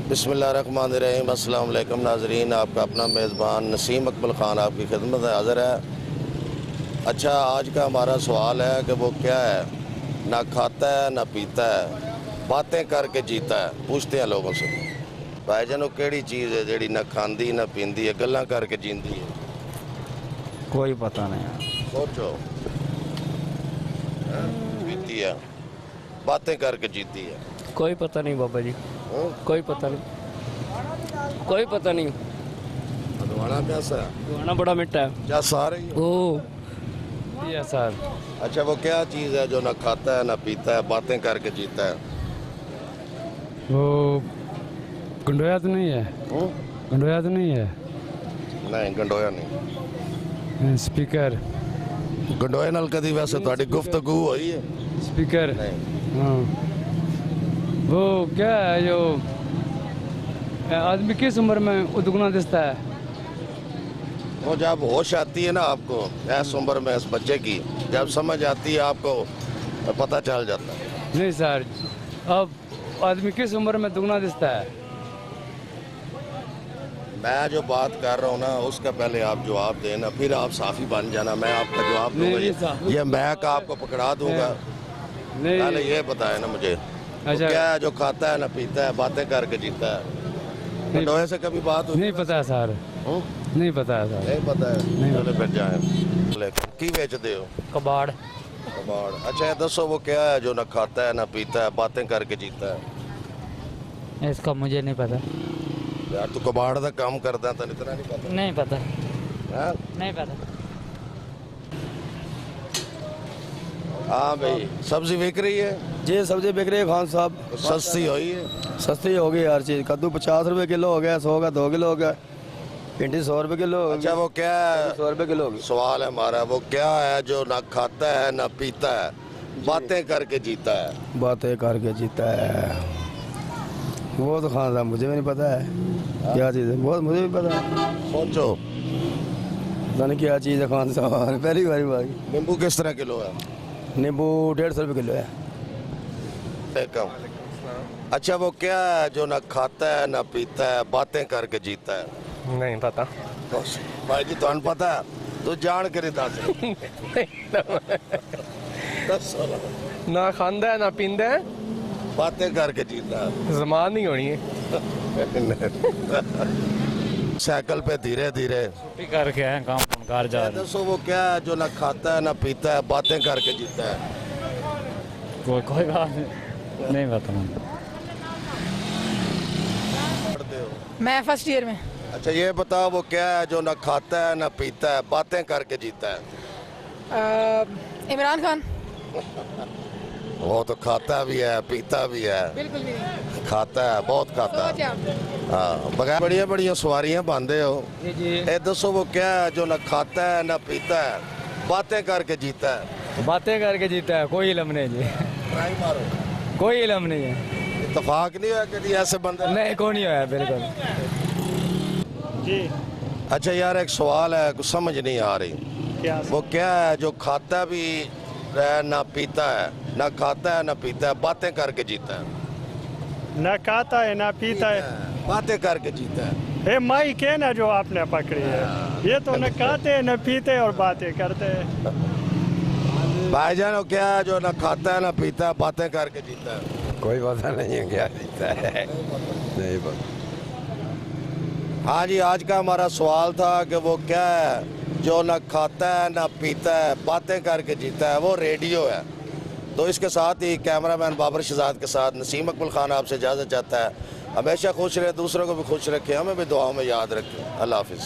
बिस्मिल्लाहिर्रहमानिर्रहीम। अस्सलाम वालेकुम नाज़रीन, आपका अपना मेज़बान नसीम अकबल ख़ान आपकी खिदमत में हाज़िर है। अच्छा, आज का हमारा सवाल है कि वो क्या है, ना खाता है ना पीता है, बातें करके जीता है। पूछते हैं लोगों से, भाईजान वो केड़ी चीज़ है जेड़ी ना खांदी ना पींदी है, गल्लां करके जींदी है? कोई पता नहीं यार। सोचो। पीती है, बातें करके जीती है। कोई पता नहीं बाबा जी, कोई पता नहीं, कोई पता नहीं। भदवाना प्यासा है, गाना बड़ा मिठा है। क्या सारे ही हो? ओ ये सर, अच्छा, वो क्या चीज़ है जो ना खाता है ना पीता है, बातें करके जीता है? वो गंडोया तो नहीं है? गंडोया तो नहीं है? नहीं, गंडोया नहीं। स्पीकर गंडोए नाल कदी वैसे ਤੁਹਾਡੀ गुफ्तगू हुई है? स्पीकर नहीं। हाँ। वो क्या है जो आदमी किस उम्र में उदगना दिखता है? वो जब होश आती है ना आपको, इस उम्र में इस बच्चे की जब समझ आती है आपको पता चल जाता है। नहीं सर, अब आदमी किस उम्र में दुगना दिखता है? मैं जो बात कर रहा हूँ ना उसका पहले आप जवाब देना, फिर आप साफी बन जाना, मैं आपका जवाब नहीं, नहीं दूंगा। साहब। ये मैं का आपको पकड़ा दूंगा। नहीं। पहले ये बताए ना मुझे, वो अच्छा। क्या है जो खाता है ना पीता है, बातें करके जीता है? गंडोए से कभी बात हुई? नहीं पता है सर, हूँ? नहीं पता है सर। नहीं पता है। नहीं। चलो फिर जाए। की बेचते हो? कबाड़। कबाड़। अच्छा, ये दसो वो क्या है जो ना खाता है ना पीता है, बातें करके जीता है? इसका मुझे नहीं पता। यार तू कबाड़ का काम करता है, तेन इतना नहीं पता? नहीं पता, हाँ? नहीं पता। हाँ भाई, सब्जी बिक रही है? जी सब्जी बिक रही है खान साहब। सस्ती हुई है? सस्ती हो गई हर चीज़। कद्दू 50 रुपए किलो हो गया, 100 का 2 किलो हो गया। भिंडी 100 रुपए किलो हो अच्छा, गया, वो क्या है, 100 रुपए किलो हो गई। सवाल है हमारा, वो क्या है जो ना खाता है ना पीता है, बातें करके जीता है? बातें करके जीता है वो तो खान साहब मुझे भी नहीं पता है क्या चीज़ है, बहुत मुझे भी पता है। सोचो। पता नहीं क्या चीज़ है खान साहब, पहली बारी बात। नींबू किस तरह किलो है? नींबू 150 रुपए किलो है। कम। अच्छा, वो क्या है जो ना खाता है ना पीता है, बातें करके जीता है? नहीं पता। भाई जी तुम पता है, तू जान कर दस। ना खांदा है ना पींदा है, बातें करके जीता है। जमान नहीं होनी है। साइकिल पे धीरे धीरे करके है काम कार जा रहे। दसो वो क्या है जो ना खाता है ना पीता है, बातें करके जीता है? कोई बात नहीं पता। मैं फर्स्ट ईयर में। अच्छा, ये बताओ वो क्या है जो ना खाता है ना पीता है, बातें करके जीता है? इमरान खान। वो तो खाता भी है पीता भी है। बिल्कुल भी नहीं। खाता है, बहुत खाता है। हाँ, बगैर बढ़िया बढ़िया सवारियां बांधे हो। ये दसो वो क्या है जो ना खाता है ना पीता है, बातें करके जीता है? बातें करके जीता है, कोई इलम नहीं जी, ट्राई मारो। कोई इलम नहीं है। इतफाक नहीं हुआ कभी ऐसे बंदे? नहीं, कौन नहीं होया बिल्कुल जी अच्छा यार, एक सवाल है, कुछ समझ नहीं आ रही। क्या? वो क्या है जो खाता भी है ना पीता है, ना खाता है ना पीता है, बातें करके जीता है? ना खाता है ना पीता है। बातें करके जीता है। हे माई के ना जो आपने पकड़ी है, ये तो न खाते हैं न पीते और बातें करते हैं। भाईजान वो क्या है जो ना खाता है ना पीता है, बातें करके जीता है? कोई पता नहीं है क्या जीता है, नहीं पता। हाँ जी, आज का हमारा सवाल था कि वो क्या है जो ना खाता है ना पीता है, बातें करके जीता है? वो रेडियो है। तो इसके साथ ही कैमरामैन बाबर शहजाद के साथ नसीम अकबल खान आपसे इजाज़त चाहता है। हमेशा खुश रहे, दूसरों को भी खुश रखे, हमें भी दुआओं में याद रखें। अल्लाह हाफिज़।